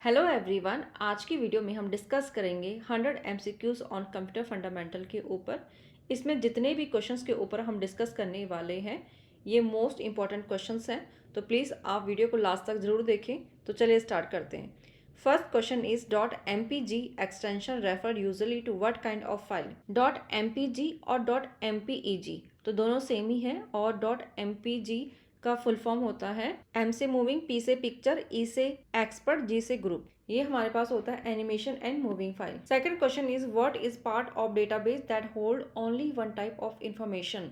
Hello everyone, आज की video में हम डिस्कस करेंगे 100 एमसीक्यूज ऑन कंप्यूटर फंडामेंटल के ऊपर। इसमें जितने भी क्वेश्चंस के ऊपर हम डिस्कस करने वाले हैं ये मोस्ट इंपॉर्टेंट क्वेश्चंस हैं, तो प्लीज़ आप वीडियो को लास्ट तक ज़रूर देखें। तो चलिए स्टार्ट करते हैं। First question is .mpg extension refer usually to what kind of file. .mpg और .mpeg तो दोनों सेम ही हैं और .mpg का फुल फॉर्म होता है एम से मूविंग, पी से पिक्चर, ई से एक्सपर्ट, जी से ग्रुप। ये हमारे पास होता है animation and moving file. Second question is what is part of database that hold only one type of information.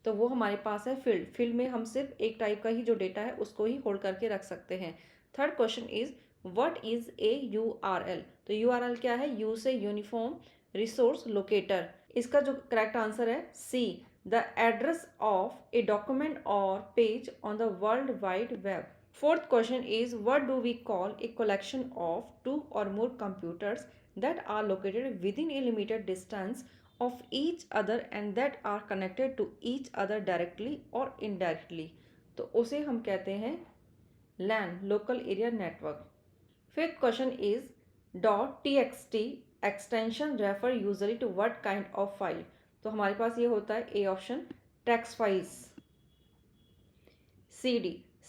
तो वो हमारे पास है फील्ड। फील्ड में हम सिर्फ एक टाइप का ही जो डेटा है उसको ही होल्ड करके रख सकते हैं। Third question is what is a URL। तो URL क्या है? यू से यूनिफॉर्म रिसोर्स लोकेटर। इसका जो करेक्ट आंसर है सी, the address of a document or page on the World Wide Web. Fourth question is what do we call a collection of two or more computers that are located within a limited distance of each other and that are connected to each other directly or indirectly. तो उसे हम कहते हैं LAN, Local Area Network. Fifth question is .txt extension refer usually to what kind of file. तो हमारे पास ये होता है A option, text files.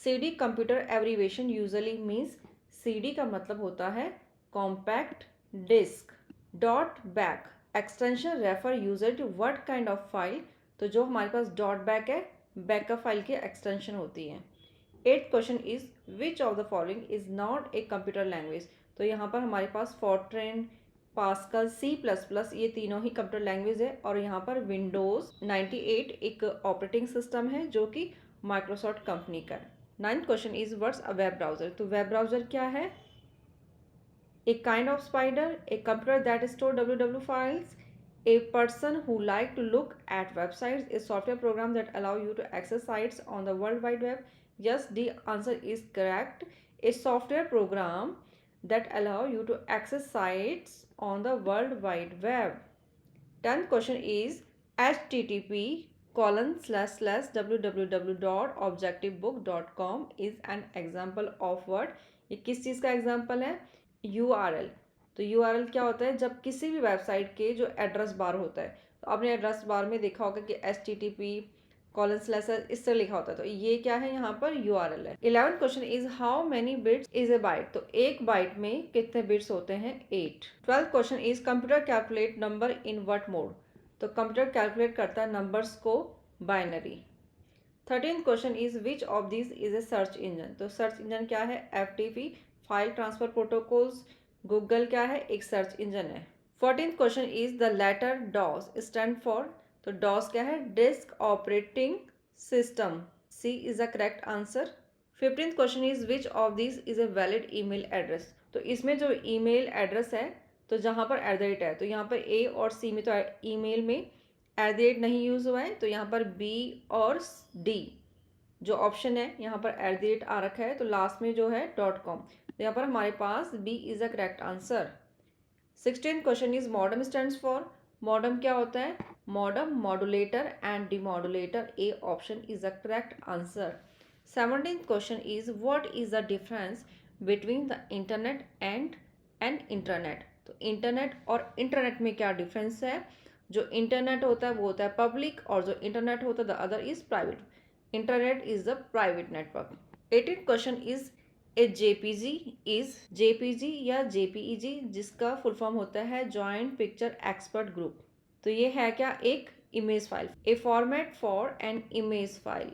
CD computer abbreviation usually means, CD का मतलब होता है compact disc. .back extension refer user to what kind of file. तो जो हमारे पास .back है, बैकअप फाइल की एक्सटेंशन होती है। Eighth question is which of the following is not a computer language. तो यहाँ पर हमारे पास फॉर्ट्रेन, पास्कल, C++ ये तीनों ही कंप्यूटर लैंग्वेज है और यहाँ पर विंडोज़ 98 एक ऑपरेटिंग सिस्टम है जो कि माइक्रोसॉफ्ट कंपनी का है। Ninth question is what's a web browser. तो वेब ब्राउज़र क्या है? A kind of spider, a computer that store www files, a person who like to look at websites, a software program that allow you to access sites on the World Wide Web. Yes, the answer is correct. A software program that allow you to access sites on the World Wide Web. 10th question is http://www.objectivebook.com is an example of what? ये किस चीज़ का example है? URL। तो URL क्या होता है? जब किसी भी वेबसाइट के जो एड्रेस बार होता है, तो आपने एड्रेस बार में देखा होगा कि http:// इस तरह लिखा होता है, तो ये क्या है? यहाँ पर URL है। 11th question is how many bits is a bite. तो एक बाइट में कितने बिट्स होते हैं? 8। 12th question is computer calculate number in what mode. तो कंप्यूटर कैलकुलेट करता है नंबर्स को binary. 13th question is which of this is a search engine. तो सर्च इंजन क्या है? FTP, file transfer protocols. Google क्या है? एक सर्च इंजन है। 14th question is the letter DOS stand for. तो DOS क्या है? Disk operating system. C is the correct answer. 15th question is which of this is a valid email address. तो इसमें जो ईमेल एड्रेस है, तो जहाँ पर @ है, तो यहाँ पर A और C में तो ईमेल में @ नहीं यूज़ हुआ है, तो यहाँ पर B और D जो ऑप्शन है यहाँ पर @ आ रखा है, तो लास्ट में जो है .com, तो यहाँ पर हमारे पास B is the correct answer. 16th question is modem stands for. Modem क्या होता है? Modem, modulator and demodulator. A option is the correct answer. 17th question is what is the difference between the internet and an internet. तो internet और internet में क्या difference है? जो internet होता है वो होता है पब्लिक और जो इंटरनेट होता है the other is private. Internet is the private network. 18th question is A JPG या JPEG जिसका फुल फॉर्म होता है जॉइंट पिक्चर एक्सपर्ट ग्रुप। तो ये है क्या? एक image file, A format for an image file.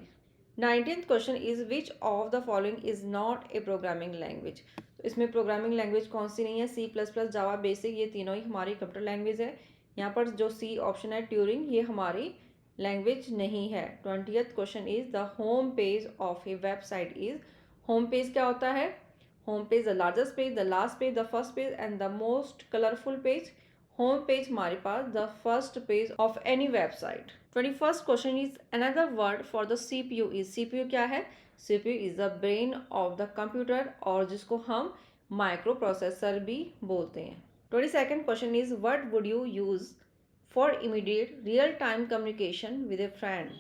19th question is which of the following is not A programming language. तो इसमें प्रोग्रामिंग लैंग्वेज कौन सी नहीं है? C++, जावा, बेसिक, ये तीनों ही हमारी कंप्यूटर लैंग्वेज है। यहाँ पर जो C ऑप्शन है ट्यूरिंग, ये हमारी लैंग्वेज नहीं है। 20th question is the home page of a website is. Home page क्या होता है? Home page the largest page, the last page, the first page and the most colourful page. Home page हमारे पास the first page of any website. 21st question is another word for the CPU is. CPU क्या है? CPU is the brain of the computer और जिसको हम microprocessor भी बोलते हैं। 22nd question is what would you use for immediate real time communication with A friend.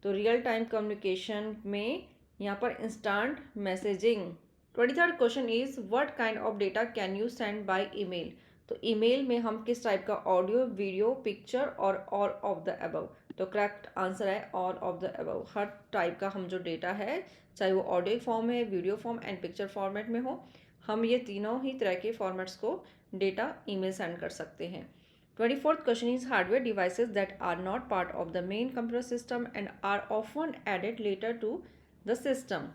तो real time communication में यहाँ पर instant messaging. 23rd question is what kind of data can you send by email. तो email में हम किस type का audio, video, picture और ऑल ऑफ द अबव। तो करेक्ट आंसर है all of the above. Her type का हम जो डेटा है, चाहे वो ऑडियो फॉर्म है, video form and picture format में हो, हम ये तीनों ही तरह के फॉर्मेट्स को डेटा ईमेल सेंड कर सकते हैं। 24th question is hardware devices that are not part of the main computer system and are often added later to the system.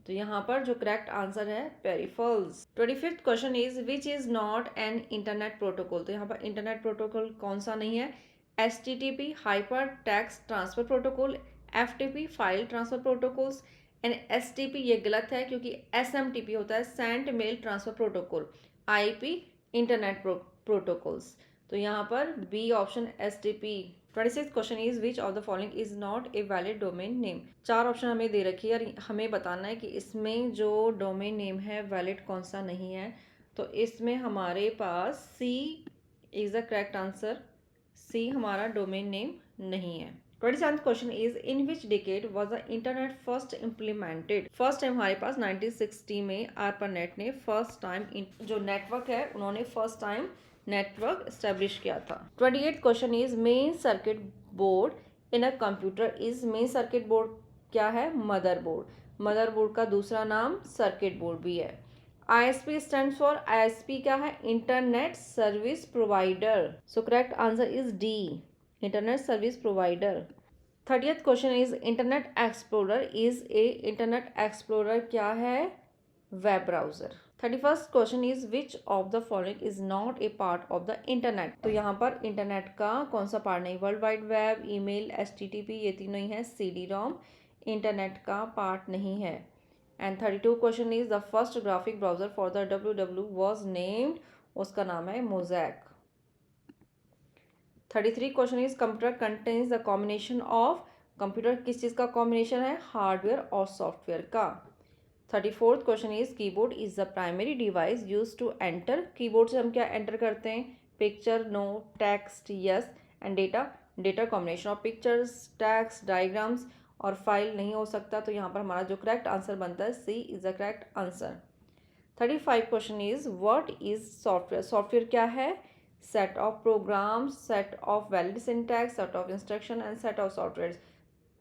तो यहाँ पर जो करेक्ट आंसर है peripherals. 25th question is which is not an internet protocol. तो यहाँ पर internet protocol कौन सा नहीं है? HTTP hyper text transfer protocol, FTP file transfer protocols and STP ये गलत है क्योंकि SMTP होता है sent mail transfer protocol, IP internet protocols. तो यहाँ पर B option STP। 26th question is which of the following is not a valid domain name. चार ऑप्शन हमें दे रखी है और हमें बताना है कि इसमें जो डोमेन नेम है वैलिड कौन सा नहीं है। तो इसमें हमारे पास सी इज द करेक्ट आंसर। सी हमारा डोमेन नेम नहीं है। 27th question is in which decade was the internet first implemented. First time हमारे पास 1960 में ARPANET ने फर्स्ट टाइम जो नेटवर्क है उन्होंने फर्स्ट टाइम नेटवर्क स्टैब्लिश किया था। 28th question is main circuit board in a computer is. Main circuit board क्या है? मदरबोर्ड। मदरबोर्ड का दूसरा नाम सर्किट बोर्ड भी है। ISP स्टैंड्स फॉर, ISP क्या है? Internet service provider. So correct answer is D, internet service provider. 30th question is internet explorer is a. Internet explorer क्या है? Web browser. 31st question is which of the following is not A part of the internet. तो यहाँ पर internet का कौन सा part नहीं? World wide web, email, HTTP ये तीनों ही है। CD-ROM इंटरनेट का पार्ट नहीं है। And 32 question is the first graphic browser for the WW was named. उसका नाम है mosaic. 33 question is computer contains the combination of. Computer किस चीज़ का कॉम्बिनेशन है? हार्डवेयर और सॉफ्टवेयर का। 34th question is keyboard is the primary device use to enter. Keyboard से हम क्या एंटर करते हैं? Picture, no, text, yes and data. Data combination of pictures, text, diagrams और फाइल नहीं हो सकता। तो यहाँ पर हमारा जो करेक्ट आंसर बनता है C is the correct answer. 35 question is what is software. Software क्या है? Set of programs, set of valid syntax, set of instruction and set of software.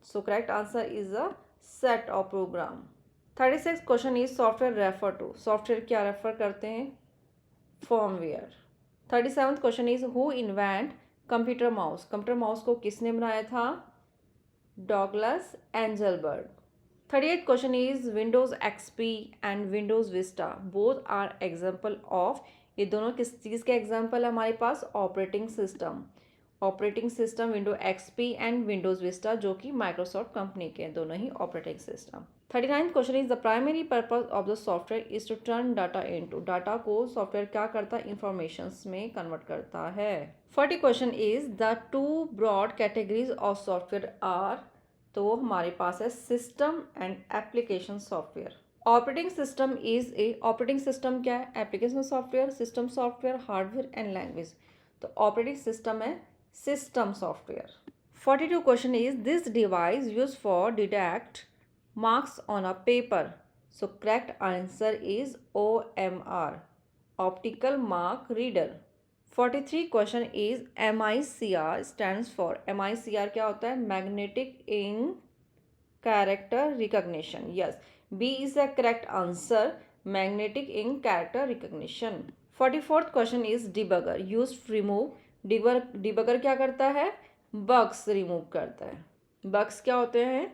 So correct answer is a set of program. 36 question is software refer to. Software क्या refer करते हैं? Firmware. 37th question is who invent computer mouse. Computer mouse को किसने बनाया था? Douglas Engelbart. 38th question is Windows XP and Windows Vista both are example of. ये दोनों किस चीज़ के एग्जाम्पल है हमारे पास? Operating system. Operating system window XP and Windows Vista जो कि माइक्रोसॉफ्ट कंपनी के हैं, दोनों ही operating system. 39th question is the primary purpose of the software is to turn data into. Data को सॉफ्टवेयर क्या करता है? इंफॉर्मेशंस में कन्वर्ट करता है। 40 question is the two broad categories of software are. तो वो हमारे पास है system and application software. Operating system is A. Operating system क्या है? Application software, system software, hardware and language. तो ऑपरेटिंग सिस्टम है system software. 42 question is this device use for detect marks on a paper. So correct answer is OMR, optical mark reader. 43 question is MICR stands for। MICR क्या होता है? Magnetic ink character recognition. Yes, B is the correct answer, magnetic ink character recognition. 44th question is debugger used to remove। debugger क्या करता है? bugs remove करता है। bugs क्या होते हैं?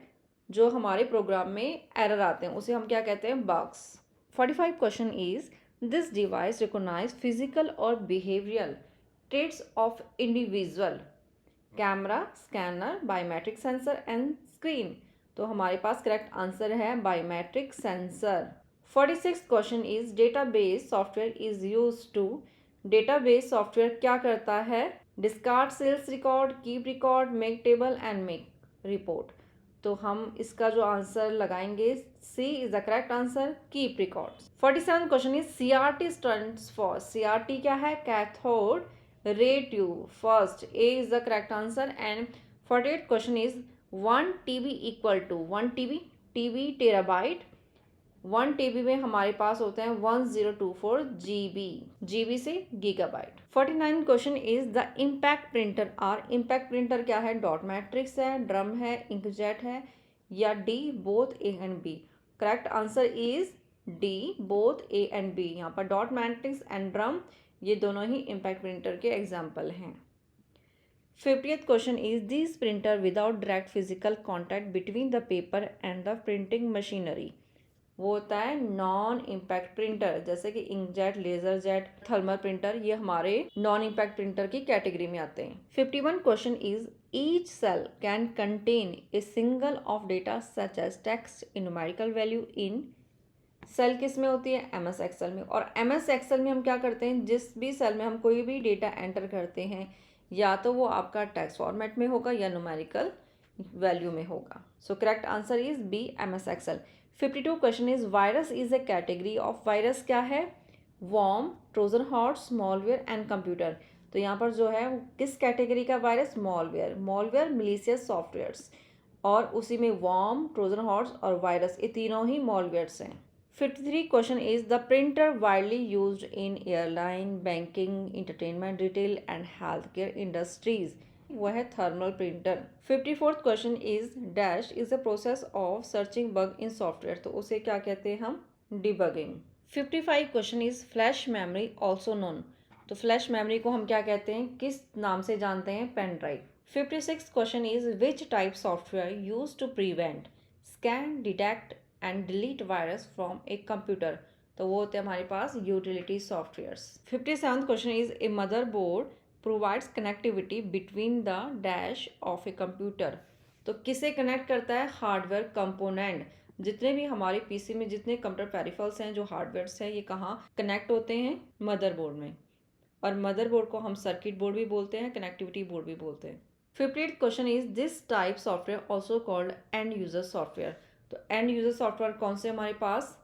जो हमारे प्रोग्राम में एरर आते हैं उसे हम क्या कहते हैं? Bugs. 45 question is this device recognize physical और behavioural traits of individual. Camera, scanner, biometric sensor and screen. तो हमारे पास करेक्ट आंसर है biometric sensor. 46 question is database software is use to. Database software क्या करता है? Discard sales record, keep record, make table and make report. तो हम इसका जो आंसर लगाएंगे C is the correct answer, keep records. 47 question is CRT stands for. CRT क्या है? Cathode ray tube. First A is the correct answer. And 48 question is 1 TB equal to. 1 TB terabyte 1 TB में हमारे पास होते हैं 1024 GB, GB से gigabyte. 49 question is the impact printer are, impact printer क्या है? Dot matrix है, drum है, inkjet है, या D both A and B? Correct answer is D both A and B. यहाँ पर डॉट मैट्रिक्स एंड ड्रम ये दोनों ही इम्पैक्ट प्रिंटर के एग्जाम्पल हैं। 50th question is this printer without direct physical contact between the paper and the printing machinery, वो होता है नॉन इम्पैक्ट प्रिंटर। जैसे कि inkjet, laser jet, thermal printer, ये हमारे नॉन इम्पैक्ट प्रिंटर की कैटेगरी में आते हैं। 51 question is each cell can contain a single of data such as text in numerical value in, cell किस में होती है? MS एक्सेल में। और MS एक्सेल में हम क्या करते हैं, जिस भी सेल में हम कोई भी डेटा एंटर करते हैं या तो वो आपका टेक्स्ट फॉर्मेट में होगा या न्यूमेरिकल वैल्यू में होगा। So correct answer is B, MS Excel. 52 question is virus is a category of, virus क्या है? Worm, Trojan horse, malware and computer. तो यहाँ पर जो है किस कैटेगरी का virus? Malware. Malware malicious softwares, और उसी में वॉर्म, ट्रोजन हॉर्स और वायरस, ये तीनों ही मॉलवेयर्स हैं। 53 question is the printer widely used in airline, banking, entertainment, retail and health care industries, वह है thermal printer. 54th question is dash is the process of searching bug in software, तो उसे क्या कहते हैं हम? Debugging. 55 question is flash memory also known, तो flash memory को हम क्या कहते हैं, किस नाम से जानते हैं? Pen drive. 56 question is which type software use to prevent, scan, detect and delete virus from a computer, तो वो होते हैं हमारे पास utility softwares. 57th question is a mother board provides connectivity between the dash of a computer, तो किसे connect करता है? Hardware component. जितने भी हमारे पीसी में जितने कंप्यूटर पेरिफेरल्स हैं, जो हार्डवेयर्स हैं, ये कहाँ कनेक्ट होते हैं? मदरबोर्ड में। और मदरबोर्ड को हम सर्किट बोर्ड भी बोलते हैं, कनेक्टिविटी बोर्ड भी बोलते हैं। 58th question is this type software also called end user software, तो एंड यूजर सॉफ्टवेयर कौन से हमारे पास?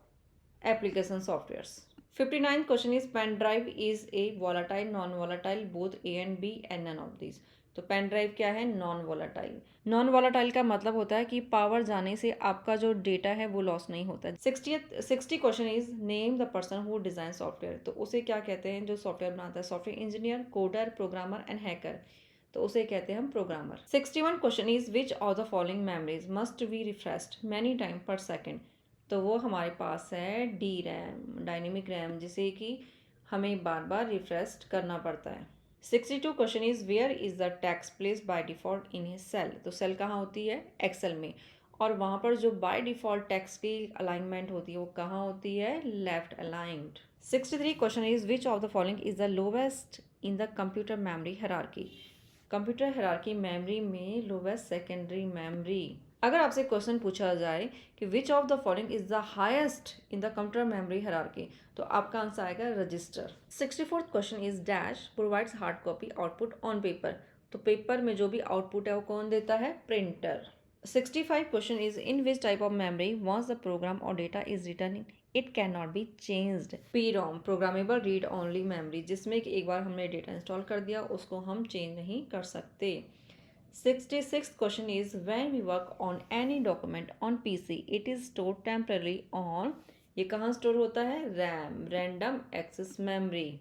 Application softwares. 59 question is pen drive is a volatile, non volatile, both A and b and none of this, तो pen drive क्या है? Non volatile. Non volatile का मतलब होता है कि पावर जाने से आपका जो डेटा है वो लॉस नहीं होता है। 60 question is name the person who design software, तो उसे क्या कहते हैं जो सॉफ्टवेयर बनाता है? Software engineer, coder, programmer and hacker, तो उसे कहते हैं हम programmer. 61 question is which of the following memories must be refreshed many time पर सेकेंड, तो वो हमारे पास है डी रैम, डायनेमिक रैम, जिसे कि हमें बार बार रिफ्रेश करना पड़ता है। 62 question is where is the text place by default in a cell, तो सेल कहाँ होती है? एक्सेल में, और वहाँ पर जो बाय डिफॉल्ट टेक्स्ट की अलाइनमेंट होती है वो कहाँ होती है? Left aligned. 63 question is which of the following is the lowest in the computer memory hierarchy, computer hierarchy memory में लोवेस्ट सेकेंडरी मेमोरी। अगर आपसे क्वेश्चन पूछा जाए कि which of the following is the highest in the computer memory hierarchy, तो आपका answer आएगा register. 64th question is dash provides hard copy output on paper, तो पेपर में जो भी आउटपुट है वो कौन देता है? Printer. 65 question is in which type of memory once the program और data is written in it can not be changed, PROM, programmable read only memory, जिसमें कि एक बार हमने डेटा इंस्टॉल कर दिया उसको हम चेंज नहीं कर सकते। 66th question is when we work on any document on PC it is stored temporary on, ये कहाँ स्टोर होता है? RAM, random access memory.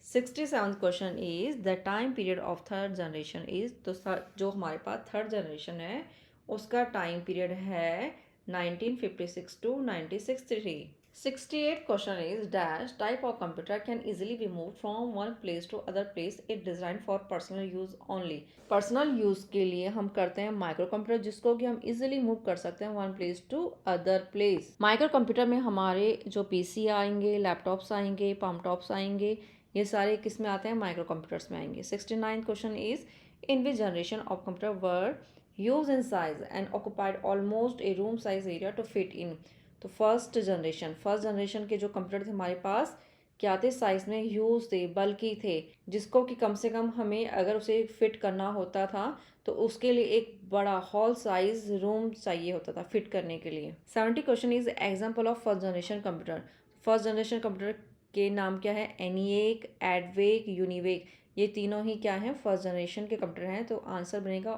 67th question is the time period of third generation is, तो जो हमारे पास third generation है उसका time period है 1956 to 1963। 68th question is dash type of computer can easily be move from one place to other place it design for personal use only, personal use के लिए हम करते हैं माइक्रो कंप्यूटर, जिसको कि हम इजीली मूव कर सकते हैं one place to other place. Micro computer में हमारे जो PC आएंगे, लैपटॉप्स आएंगे, पामटॉप्स आएंगे, ये सारे किस में आते हैं? माइक्रो कंप्यूटर्स में आएंगे। 69th question is in which generation of computer word use in size and occupied almost a room size area to fit in, तो फर्स्ट जनरेशन के जो कंप्यूटर थे हमारे पास क्या थे? साइज में ह्यूज थे, बल्कि थे, जिसको कि कम से कम हमें अगर उसे फिट करना होता था तो उसके लिए एक बड़ा हॉल साइज रूम चाहिए होता था फिट करने के लिए। 70 question is example of first generation computer, first generation computer के नाम क्या है? ENIAC, एडवेक, यूनिवेक, ये तीनों ही क्या हैं? फर्स्ट जनरेशन के कंप्यूटर हैं, तो आंसर बनेगा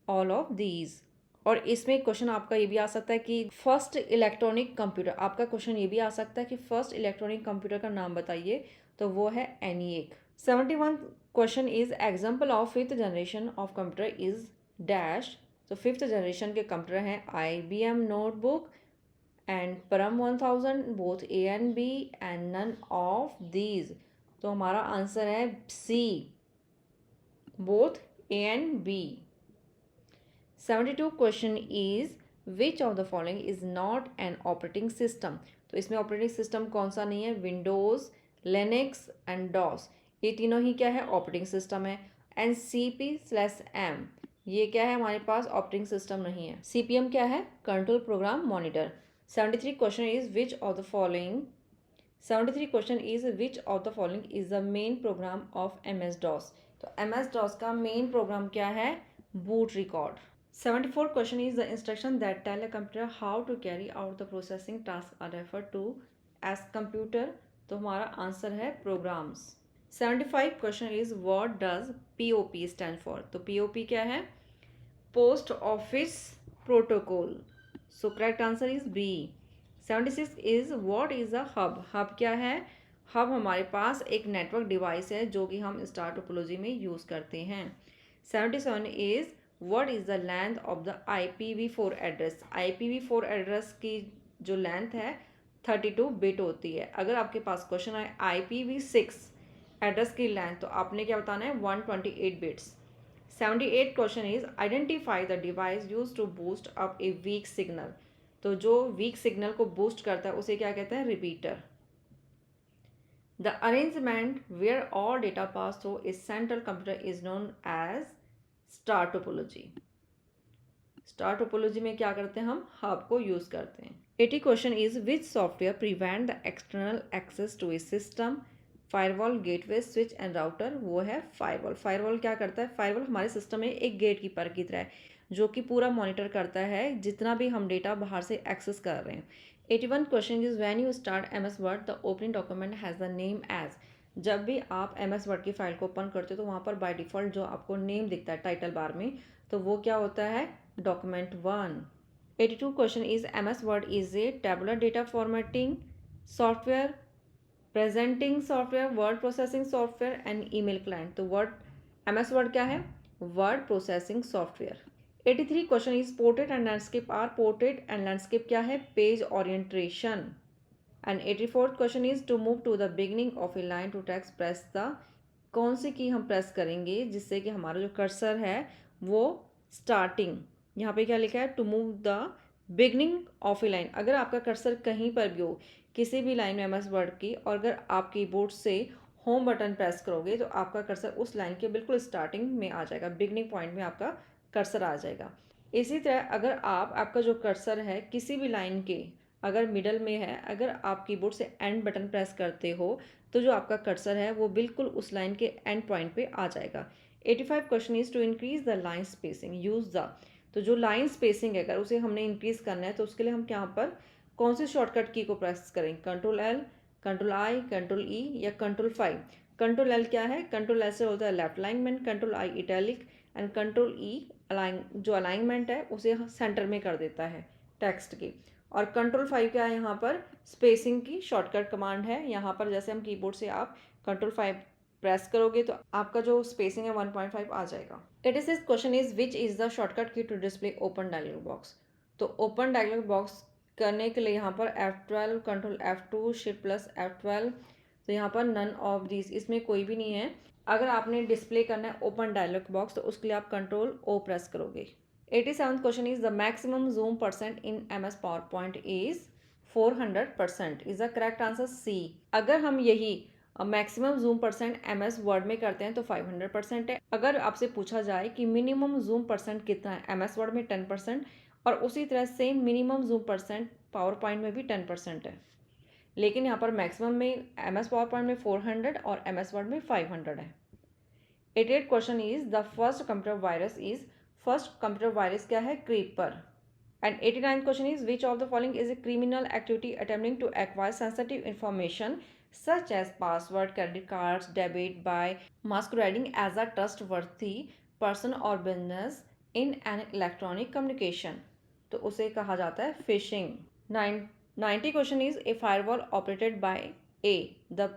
ऑल ऑफ दीज, और इसमें क्वेश्चन आपका ये भी आ सकता है कि फर्स्ट इलेक्ट्रॉनिक कंप्यूटर, आपका क्वेश्चन ये भी आ सकता है कि फर्स्ट इलेक्ट्रॉनिक कंप्यूटर का नाम बताइए, तो वो है ENIAC। 71 question is example of fifth generation of computer is dash. तो फिफ्थ जनरेशन के कंप्यूटर हैं IBM नोटबुक एंड परम 1000, बोथ A and B and none of these. तो हमारा आंसर है C, both A and B। 72 question is which of the following is not an operating system. तो इसमें operating system कौन सा नहीं है? विंडोज़, लिनक्स एंड डॉस, ये तीनों ही क्या है? ऑपरेटिंग सिस्टम है। एंड CP/M, ये क्या है? हमारे पास ऑपरेटिंग सिस्टम नहीं है। CPM क्या है? Control program monitor. 73 question is which of the following 73 question is which of the following is the main program of MS-DOS। तो MS-DOS का मेन प्रोग्राम क्या है? Boot record. 74 question is the instruction that tell a computer how to carry out the processing task are referred to as computer। तो हमारा answer है programs। 75 question is what does POP stand for। तो POP क्या है? Post office protocol. So correct answer is B। 76 is what is a hub. Hub क्या है? Hub हमारे पास एक नेटवर्क डिवाइस है जो कि हम स्टार टोपोलॉजी में यूज़ करते हैं। 77 is what is the length of the IPv4 address. IPv4 address की जो लेंथ है 32 बिट होती है। अगर आपके पास क्वेश्चन आए IPv6 एड्रेस की लेंथ, तो आपने क्या बताना है? 128 bits. 78 question is identify the device use to boost up a weak signal. तो जो वीक सिग्नल को बूस्ट करता है उसे क्या कहते हैं? Repeater. The arrangement where all data pass through a central computer is known as star topology. Star topology में क्या करते हैं? हम हब को यूज करते हैं। 80 question is which software prevent the external access to a system. Firewall, gateway, switch and router. वो है फायरवॉल। फायरवॉल क्या करता है? फायरवॉल हमारे सिस्टम में एक गेट कीपर की तरह है जो कि पूरा मॉनिटर करता है जितना भी हम डेटा बाहर से एक्सेस कर रहे हैं। 81 question is when you start MS word the opening document has the name as. जब भी आप MS वर्ड की फाइल को ओपन करते हो तो वहाँ पर बाय डिफ़ॉल्ट जो आपको नेम दिखता है टाइटल बार में, तो वो क्या होता है? Document 1। 82 question is MS word is a tabular data formatting software, presenting software, word processing software and email client. तो MS वर्ड क्या है? Word processing software. 83 question is portrait and landscape are. Portrait and landscape क्या है? Page orientation. And 84 question is to move to the beginning of a line to text press the. कौन सी की हम press करेंगे जिससे कि हमारा जो कर्सर है वो स्टार्टिंग, यहाँ पे क्या लिखा है? To move the beginning of a line. अगर आपका कर्सर कहीं पर भी हो किसी भी लाइन में MS वर्ड की, और अगर आप कीबोर्ड से होम बटन प्रेस करोगे तो आपका कर्सर उस लाइन के बिल्कुल स्टार्टिंग में आ जाएगा, बिगनिंग पॉइंट में आपका कर्सर आ जाएगा। इसी तरह अगर आपका जो कर्सर है किसी भी लाइन के अगर मिडल में है, अगर आप कीबोर्ड से एंड बटन प्रेस करते हो तो जो आपका कर्सर है वो बिल्कुल उस लाइन के एंड पॉइंट पे आ जाएगा। 85 question is to increase the line spacing use the. तो जो लाइन स्पेसिंग है अगर उसे हमने इंक्रीज करना है तो उसके लिए हम यहाँ पर कौन सी शॉर्टकट की को प्रेस करेंगे? Ctrl+L, Ctrl+I, Ctrl+E या Ctrl+5। Ctrl+L क्या है? Ctrl+L से होता है left alignment, Ctrl+I italic and Ctrl+E जो अलाइनमेंट है उसे सेंटर में कर देता है टेक्स्ट की। और Ctrl+5 क्या है? यहाँ पर स्पेसिंग की शॉर्टकट कमांड है। यहाँ पर जैसे हम कीबोर्ड से आप Ctrl+5 प्रेस करोगे तो आपका जो स्पेसिंग है 1.5 आ जाएगा। 86 question is which is the shortcut key to display open dialog box. तो ओपन डायलॉग बॉक्स करने के लिए यहाँ पर F12, Ctrl+F2, Shift+F12। तो यहाँ पर नन ऑफ दिस, इसमें कोई भी नहीं है। अगर आपने डिस्प्ले करना है ओपन डायलॉग बॉक्स तो उसके लिए आप Ctrl+O प्रेस करोगे। 87th question is the maximum zoom percent in MS power point is 400%। Is the correct answer C। अगर हम यही maximum zoom percent MS word में करते हैं तो 500% है। अगर आपसे पूछा जाए कि मिनिमम जूम परसेंट कितना है MS वर्ड में 10%, और उसी तरह same minimum zoom percent power point में भी 10% है, लेकिन यहाँ पर मैक्सिमम में MS पावर पॉइंट में 400 और MS वर्ड में 500 है। 88 question is the first computer virus is. First computer virus क्या है? Creeper. And 89 question is which of the following is a criminal activity attempting to acquire sensitive information such as password, credit cards, debit by masquerading as a trustworthy person or business in an electronic communication, तो उसे कहा जाता है phishing. 90 question is a firewall operated by a the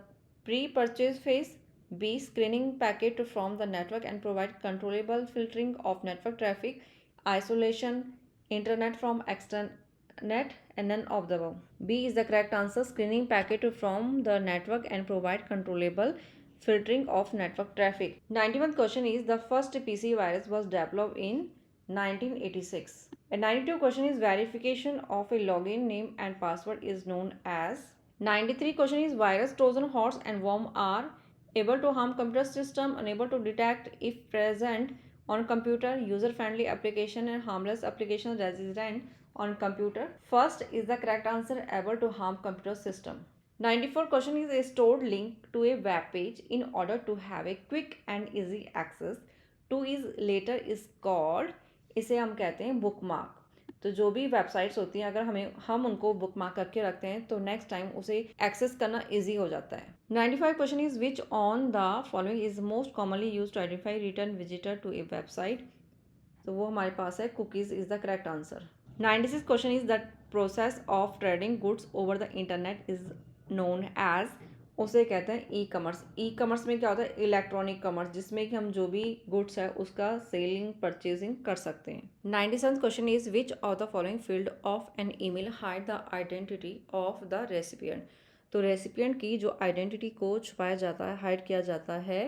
pre purchase phase, b screening packet from the network and provide controllable filtering of network traffic, isolation internet from externet, and none of the above. B is the correct answer. Screening packet from the network and provide controllable filtering of network traffic. 91st question is the first PC virus was developed in 1986. And 92 question is verification of a login name and password is known as. 93 question is virus Trojan horse and worm are able to harm computer system, unable to detect if present on computer, user-friendly application and harmless application resident on computer. First is the correct answer, able to harm computer system. 94 question is a stored link to a web page in order to have a quick and easy access to is later is called, इसे हम कहते हैं bookmark. तो जो भी websites होती हैं अगर हम उनको बुक मार्क करके रखते हैं तो नेक्स्ट टाइम उसे एक्सेस करना इजी हो जाता है। 95 question is which on the following is most commonly use to identify return visitor to a website, तो वो हमारे पास है cookies is the correct answer. 96 question is the process of trading goods over the internet is known as, उसे कहते हैं e commerce. E commerce में क्या होता है, इलेक्ट्रॉनिक कमर्स, जिसमें कि हम जो भी गुड्स है उसका सेलिंग परचेजिंग कर सकते हैं। 97 question is which of the following field of an email hide the identity of the recipient, तो रेसिपिएंट की जो आइडेंटिटी को छुपाया जाता है, हाइड किया जाता है,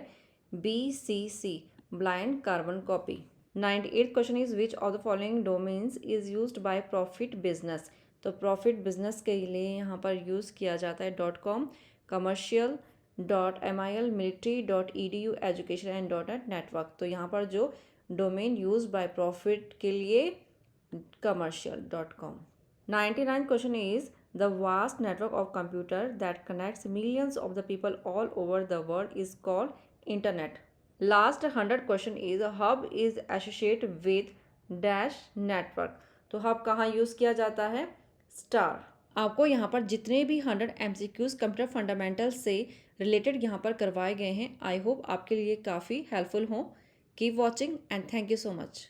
BCC blind carbon copy. 98 question is which of the following domains is used by profit business, तो प्रॉफिट बिजनेस के लिए यहाँ पर यूज़ किया जाता है .com, commercial, .mil, military, .edu, education and .net network। तो यहाँ पर जो डोमेन यूज बाय प्रॉफिट के लिए commercial.com। 99 question is the vast network of computer that connects millions of the people all over the world is called internet. Last 100 question is hub is associate with dash network, तो hub कहाँ use किया जाता है, star. आपको यहाँ पर जितने भी 100 MCQs कंप्यूटर फंडामेंटल्स से रिलेटेड यहाँ पर करवाए गए हैं, आई होप आपके लिए काफ़ी हेल्पफुल हों। Keep watching and thank you so much.